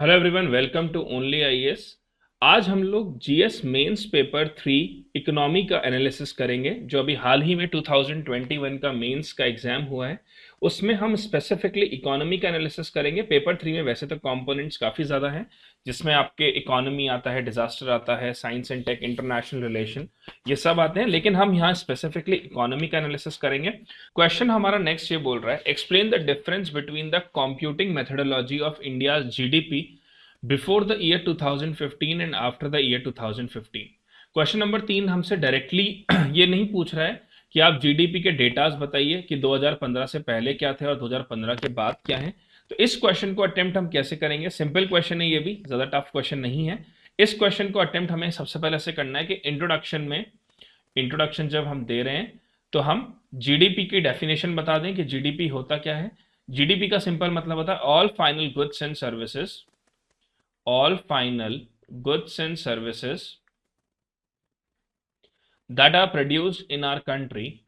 Hello everyone, welcome to only IAS. आज हम लोग जीएस मेंस पेपर 3 इकोनॉमी का एनालिसिस करेंगे, जो अभी हाल ही में 2021 का मेंस का एग्जाम हुआ है। उसमें हम स्पेसिफिकली इकोनॉमी का एनालिसिस करेंगे। पेपर 3 में वैसे तो कंपोनेंट्स काफ़ी ज़्यादा हैं, जिसमें आपके इकोनॉमी आता है, डिजास्टर आता है, science and tech, international relation, ये सब आते हैं। लेकिन हम यहाँ स्पेसिफिकली इकोनॉमी का एनालिसिस करेंगे। क्वेश्चन हमारा नेक्स्ट ये बोल रहा है, explain the difference between the computing methodology of India GDP before the year 2015 and after the year 2015। Question number 3 हमसे डायरेक्टली ये नहीं पूछ रहा है कि आप जीडीपी के डेटाज बताइए कि 2015 से पहले क्या थे और 2015 के बाद क्या है। तो इस क्वेश्चन को अटेम्प्ट हम कैसे करेंगे? सिंपल क्वेश्चन है, ये भी ज़्यादा टफ क्वेश्चन नहीं है। इस क्वेश्चन को अटेम्प्ट हमें सबसे पहले ऐसे करना है कि इंट्रोडक्शन जब हम दे रहे हैं तो हम जीडीपी की डेफिनेशन बता दें कि जीडीपी होता क्या है। जीडीपी का सिंपल मतलब होता है all final goods and services that are produced in our country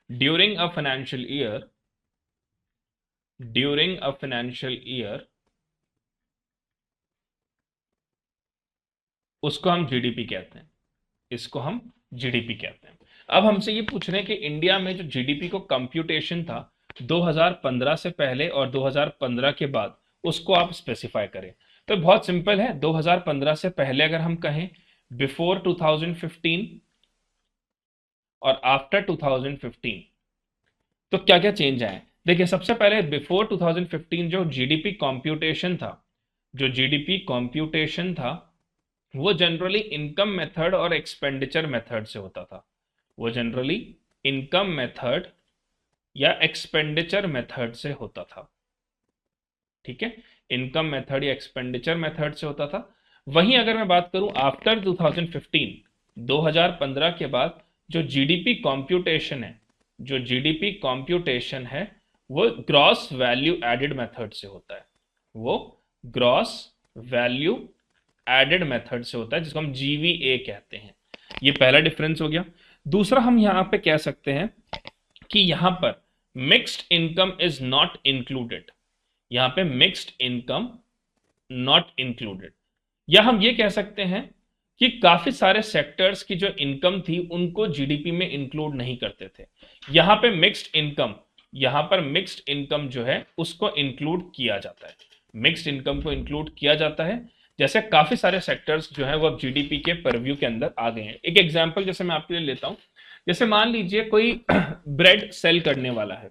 during a financial year उसको हम जीडीपी कहते हैं। इसको हम जीडीपी कहते हैं। अब हमसे ये पूछ रहे हैं कि इंडिया में जो जीडीपी को कंप्यूटेशन था 2015 से पहले और 2015 के बाद, उसको आप स्पेसिफाई करें। तो बहुत सिंपल है, 2015 से पहले अगर हम कहें बिफोर 2015 और आफ्टर 2015, तो क्या क्या चेंज आए? देखिए, सबसे पहले बिफोर 2015 जो जीडीपी कंप्यूटेशन था वो जनरली इनकम मेथड और एक्सपेंडिचर मेथड से होता था। वो जनरली इनकम मेथड या एक्सपेंडिचर मेथड से होता था। ठीक है, इनकम मेथड या एक्सपेंडिचर मेथड से होता था। वहीं अगर मैं बात करूं आफ्टर 2015, 2015 के बाद जो जीडीपी कंप्यूटेशन है वो ग्रॉस वैल्यू एडेड मेथड से होता है। वो ग्रॉस वैल्यू एडेड मेथड से होता है, जिसको हम जीवीए कहते हैं। ये पहला डिफरेंस हो गया। दूसरा, हम यहां पे कह सकते हैं कि यहां पर mixed income is not included. यहां पे मिक्स्ड इनकम नॉट इंक्लूडेड, या हम ये कह सकते हैं कि काफी सारे सेक्टर्स की जो इनकम थी उनको जीडीपी में इंक्लूड नहीं करते थे। यहां पर मिक्स्ड इनकम जो है उसको इंक्लूड किया जाता है। मिक्स्ड इनकम को इंक्लूड किया जाता है। जैसे काफी सारे सेक्टर्स जो है वो अब जीडीपी के परव्यू के अंदर आ गए हैं। एक एग्जांपल जैसे मैं आपके लिए लेता हूं, जैसे मान लीजिए कोई ब्रेड सेल करने वाला है,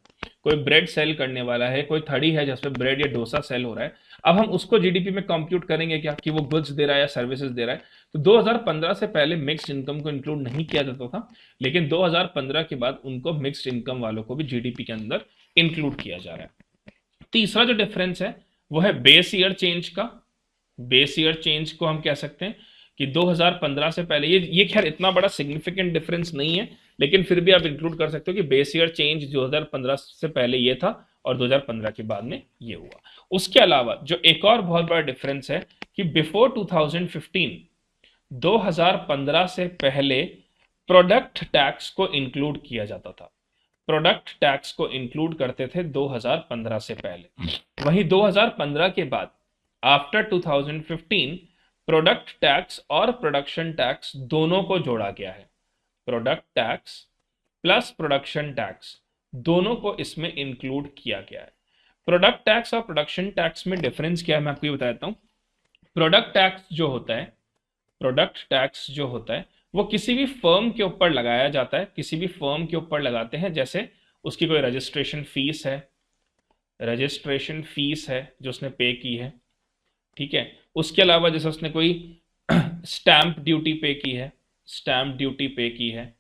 कोई थड़ी है जिसपे ब्रेड या डोसा सेल हो रहा है। अब हम उसको जीडीपी में कंप्यूट करेंगे क्या कि वो गुड्स दे रहा है या सर्विसेज दे रहा है? तो 2015 से पहले मिक्स्ड इनकम को इंक्लूड नहीं किया जाता था, लेकिन 2015 के बाद उनको मिक्स्ड इनकम वालों को भी जीडीपी के अंदर इंक्लूड किया जा रहा है। तीसरा जो डिफरेंस है वो है बेस ईयर चेंज का। बेस ईयर चेंज को हम कह सकते हैं कि 2015 से पहले, ये खैर इतना बड़ा सिग्निफिकेंट डिफरेंस नहीं है, लेकिन फिर भी आप इंक्लूड कर सकते हो कि बेस ईयर चेंज 2015 से पहले ये था और 2015 के बाद में ये हुआ। उसके अलावा जो एक और बहुत बड़ा डिफरेंस है कि बिफोर 2015, 2015 से पहले प्रोडक्ट टैक्स को इंक्लूड किया जाता था। प्रोडक्ट टैक्स को इंक्लूड करते थे 2015 से पहले। वहीं 2015 के बाद आफ्टर 2015 प्रोडक्ट टैक्स और प्रोडक्शन टैक्स दोनों को जोड़ा गया है। Product tax plus production tax दोनों को इसमें इंक्लूड किया गया है। प्रोडक्ट टैक्स और प्रोडक्शन टैक्स में डिफरेंस क्या है मैं आपको ये बता देता हूं। प्रोडक्ट टैक्स जो होता है वो किसी भी फर्म के ऊपर लगाया जाता है, किसी भी फर्म के ऊपर लगाते हैं। जैसे उसकी कोई रजिस्ट्रेशन फीस है जो उसने पे की है, ठीक है। उसके अलावा जैसे उसने कोई स्टैंप ड्यूटी पे की है,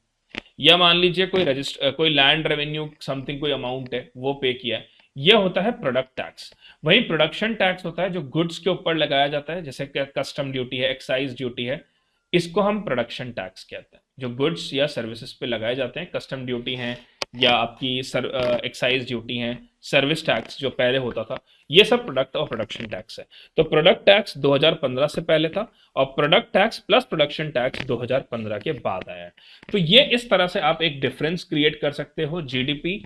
या मान लीजिए कोई लैंड रेवेन्यू समथिंग कोई अमाउंट है वो पे किया है, ये होता है प्रोडक्ट टैक्स। वहीं प्रोडक्शन टैक्स होता है जो गुड्स के ऊपर लगाया जाता है, जैसे कस्टम ड्यूटी है, एक्साइज ड्यूटी है, इसको हम प्रोडक्शन टैक्स कहते हैं। जो गुड्स या सर्विसेज पे लगाए जाते हैं, कस्टम ड्यूटी है या आपकी एक्साइज ड्यूटी है, सर्विस टैक्स जो पहले होता था, ये सब प्रोडक्ट और प्रोडक्शन टैक्स है। तो प्रोडक्ट टैक्स 2015 से पहले था और product tax plus production tax 2015 के बाद आया है। तो ये इस तरह से आप एक डिफरेंस क्रिएट कर सकते हो जीडीपी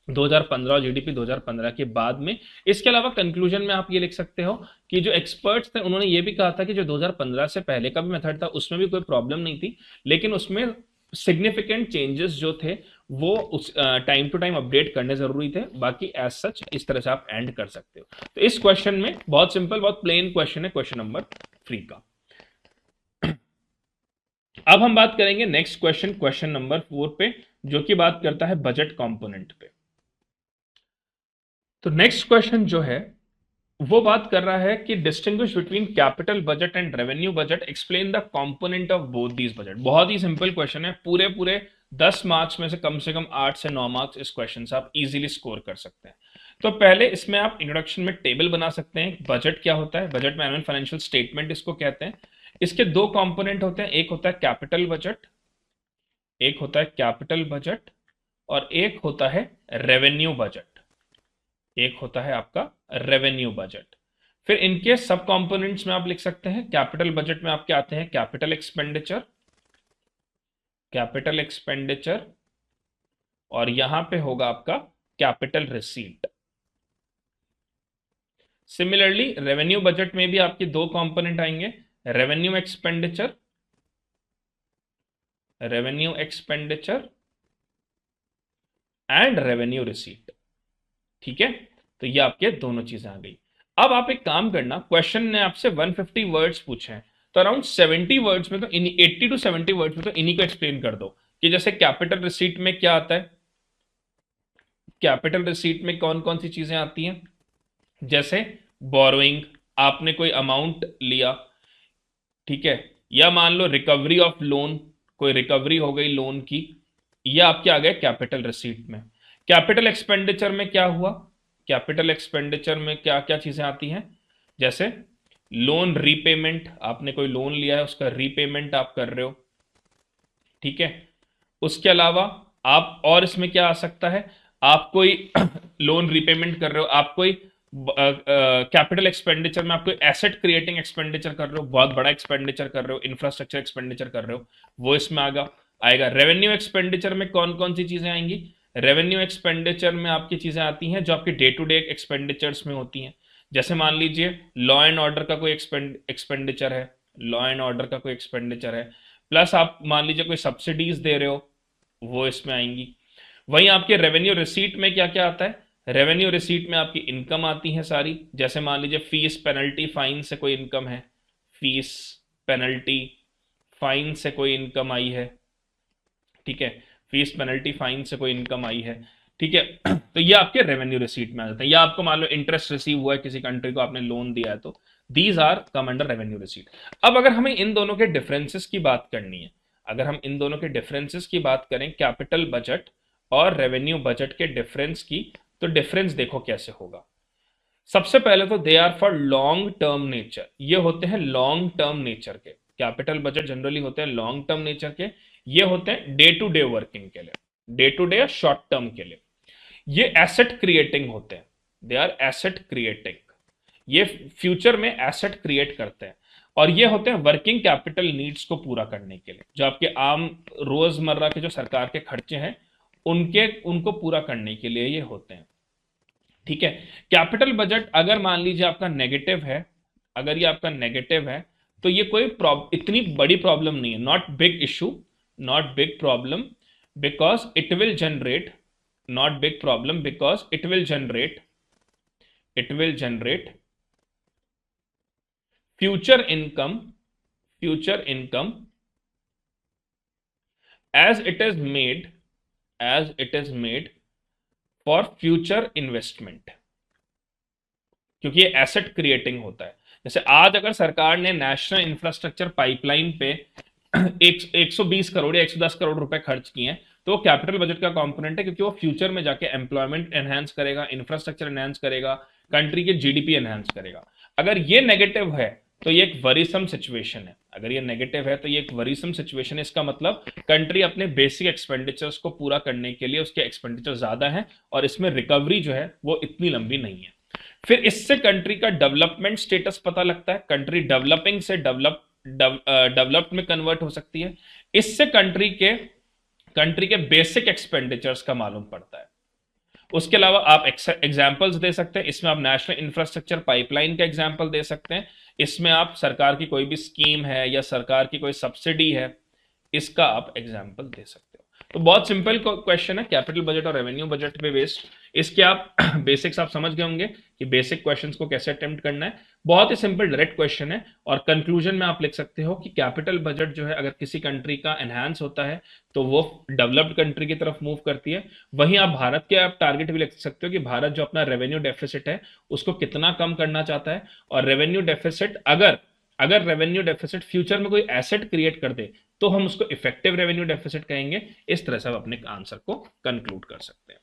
2015 और जीडीपी 2015 के बाद में। इसके अलावा कंक्लूजन में आप ये लिख सकते हो कि जो एक्सपर्ट्स थे उन्होंने ये भी कहा था कि जो 2015 से पहले का भी मेथड था उसमें भी कोई प्रॉब्लम नहीं थी, लेकिन उसमें सिग्निफिकेंट चेंजेस जो थे वो उस टाइम टू टाइम अपडेट करने जरूरी थे। बाकी एज सच इस तरह से आप एंड कर सकते हो। तो इस क्वेश्चन में बहुत सिंपल, बहुत प्लेन क्वेश्चन है, क्वेश्चन नंबर 3 का। अब हम बात करेंगे नेक्स्ट क्वेश्चन, क्वेश्चन नंबर 4 पे, जो कि बात करता है बजट कंपोनेंट पे। तो नेक्स्ट क्वेश्चन जो है वो बात कर रहा है कि distinguish between capital budget and revenue budget, explain the component of both these budget. बहुत ही सिंपल क्वेश्चन है, पूरे पूरे 10 मार्क्स में से कम 8 से 9 मार्क्स इस क्वेश्चन से आप इजीली स्कोर कर सकते हैं। तो पहले इसमें आप इंट्रोडक्शन में टेबल बना सकते हैं, बजट क्या होता है, बजट में एनुअल फाइनेंशियल स्टेटमेंट इसको कहते हैं। इसके दो कंपोनेंट होते हैं, एक होता है कैपिटल बजट, एक होता है कैपिटल बजट और एक होता है रेवेन्यू बजट, एक होता है आपका रेवेन्यू बजट। फिर इनके सब कंपोनेंट्स में आप लिख सकते हैं, कैपिटल बजट में आपके आते हैं कैपिटल एक्सपेंडिचर, कैपिटल एक्सपेंडिचर, और यहां पे होगा आपका capital receipt. Similarly revenue budget में भी आपके दो कंपोनेंट आएंगे, revenue expenditure, revenue expenditure and revenue receipt. ठीक है, तो ये आपके दोनों चीजें आ गई। अब आप एक काम करना, क्वेश्चन ने आपसे 150 वर्ड्स पूछे हैं, तो अराउंड 70 वर्ड्स में तो 80 टू 70 वर्ड्स में तो इन्हीं को एक्सप्लेन कर दो कि जैसे कैपिटल रिसीट में क्या आता है, कैपिटल रिसीट में कौन कौन सी चीजें आती हैं, जैसे बोरोइंग, आपने कोई अमाउंट लिया, ठीक है, या मान लो रिकवरी ऑफ लोन, कोई रिकवरी हो गई लोन की, यह आपके आ गए कैपिटल रिसीट में। कैपिटल एक्सपेंडिचर में क्या हुआ, कैपिटल एक्सपेंडिचर में क्या क्या चीजें आती हैं, जैसे लोन रीपेमेंट, आपने कोई लोन लिया है उसका रीपेमेंट आप कर रहे हो, ठीक है। उसके अलावा आप और इसमें क्या आ सकता है, आप कोई लोन रीपेमेंट कर रहे हो, आप कोई कैपिटल एक्सपेंडिचर में आप कोई एसेट क्रिएटिंग एक्सपेंडिचर कर रहे हो, बहुत बड़ा एक्सपेंडिचर कर रहे हो, इंफ्रास्ट्रक्चर एक्सपेंडिचर कर रहे हो, वो इसमें आएगा। रेवेन्यू एक्सपेंडिचर में कौन कौन सी चीजें आएंगी, रेवेन्यू एक्सपेंडिचर में आपकी चीजें आती हैं जो आपके डे टू डे एक्सपेंडिचर्स में होती हैं, जैसे मान लीजिए लॉ एंड ऑर्डर का कोई एक्सपेंडिचर है, लॉ एंड ऑर्डर का कोई एक्सपेंडिचर है, प्लस आप मान लीजिए कोई सब्सिडीज दे रहे हो, वो इसमें आएंगी। वहीं आपके रेवेन्यू रिसीट में क्या क्या आता है, रेवेन्यू रिसीट में आपकी इनकम आती है सारी, जैसे मान लीजिए फीस पेनल्टी फाइन से कोई इनकम है, फीस पेनल्टी फाइन से कोई इनकम आई है, ठीक है, फीस पेनल्टी फाइन से कोई इनकम आई है, ठीक है। तो ये आपके रेवेन्यू रिसीट में आ जाता है। या आपको मान लो इंटरेस्ट रिसीव हुआ है, किसी कंट्री को आपने लोन दिया है, तो these are come under revenue receipt. अब अगर हमें इन दोनों के डिफरेंसेस की बात करनी है, अगर हम इन दोनों के डिफरेंसेस की बात करें, कैपिटल बजट और रेवेन्यू बजट के डिफरेंस की, तो डिफरेंस देखो कैसे होगा। सबसे पहले तो they are for long term nature, ये होते हैं लॉन्ग टर्म नेचर के, कैपिटल बजट जनरली होते हैं लॉन्ग टर्म नेचर के, ये होते हैं डे टू डे वर्किंग के लिए, डे टू डे या शॉर्ट टर्म के लिए। ये एसेट क्रिएटिंग होते हैं, दे आर एसेट क्रिएटिंग, ये फ्यूचर में एसेट क्रिएट करते हैं। और ये होते हैं वर्किंग कैपिटल नीड्स को पूरा करने के लिए, जो आपके आम रोजमर्रा के जो सरकार के खर्चे हैं उनको पूरा करने के लिए ये होते हैं, ठीक है। कैपिटल बजट अगर मान लीजिए आपका नेगेटिव है, अगर ये आपका नेगेटिव है, तो ये कोई इतनी बड़ी प्रॉब्लम नहीं है, not big issue, not big problem, because it will generate, not big problem because it will generate future income as it is made for future investment, क्योंकि ये एसेट क्रिएटिंग होता है। जैसे आज अगर सरकार ने नेशनल इंफ्रास्ट्रक्चर पाइपलाइन पे 120 करोड़ या 110 करोड़ रुपए खर्च किए हैं, तो कैपिटल बजट का कंपोनेंट है, क्योंकि वो फ्यूचर में जाके एम्प्लॉयमेंट एनहांस करेगा, इंफ्रास्ट्रक्चर एनहांस करेगा, कंट्री के जीडीपी एनहांस करेगा। अगर ये नेगेटिव है तो ये एक वरीसम सिचुएशन है। अगर ये नेगेटिव है तो ये एक वरीसम सिचुएशन है। इसका मतलब कंट्री अपने बेसिक एक्सपेंडिचर्स को पूरा करने के लिए उसके एक्सपेंडिचर ज्यादा है और इसमें रिकवरी जो है वो इतनी लंबी नहीं है। फिर इससे कंट्री का डेवलपमेंट स्टेटस पता लगता है, कंट्री डेवलपिंग से डेवलप्ड में कन्वर्ट हो सकती है। इससे कंट्री के बेसिक एक्सपेंडिचर्स का मालूम पड़ता है। उसके अलावा आप एग्जाम्पल्स दे सकते हैं, इसमें आप नेशनल इंफ्रास्ट्रक्चर पाइपलाइन का एग्जाम्पल दे सकते हैं, इसमें आप सरकार की कोई भी स्कीम है या सरकार की कोई सब्सिडी है, इसका आप एग्जाम्पल दे सकते हो। तो बहुत सिंपल क्वेश्चन है, कैपिटल बजट और रेवेन्यू बजट पे बेस्ड। इसके आप बेसिक्स आप समझ गए होंगे कि बेसिक क्वेश्चंस को कैसे अटेम्प्ट करना है। बहुत ही सिंपल डायरेक्ट क्वेश्चन है और कंक्लूजन में आप लिख सकते हो कि कैपिटल बजट जो है अगर किसी कंट्री का एनहांस होता है तो वो डेवलप्ड कंट्री की तरफ मूव करती है। वहीं आप भारत के आप टारगेट भी लिख सकते हो कि भारत जो अपना रेवेन्यू डेफिसिट है उसको कितना कम करना चाहता है, और रेवेन्यू डेफिसिट अगर अगर रेवेन्यू डेफिसिट फ्यूचर में कोई एसेट क्रिएट कर दे तो हम उसको इफेक्टिव रेवेन्यू डेफिसिट कहेंगे। इस तरह से आप अपने आंसर को कंक्लूड कर सकते हैं।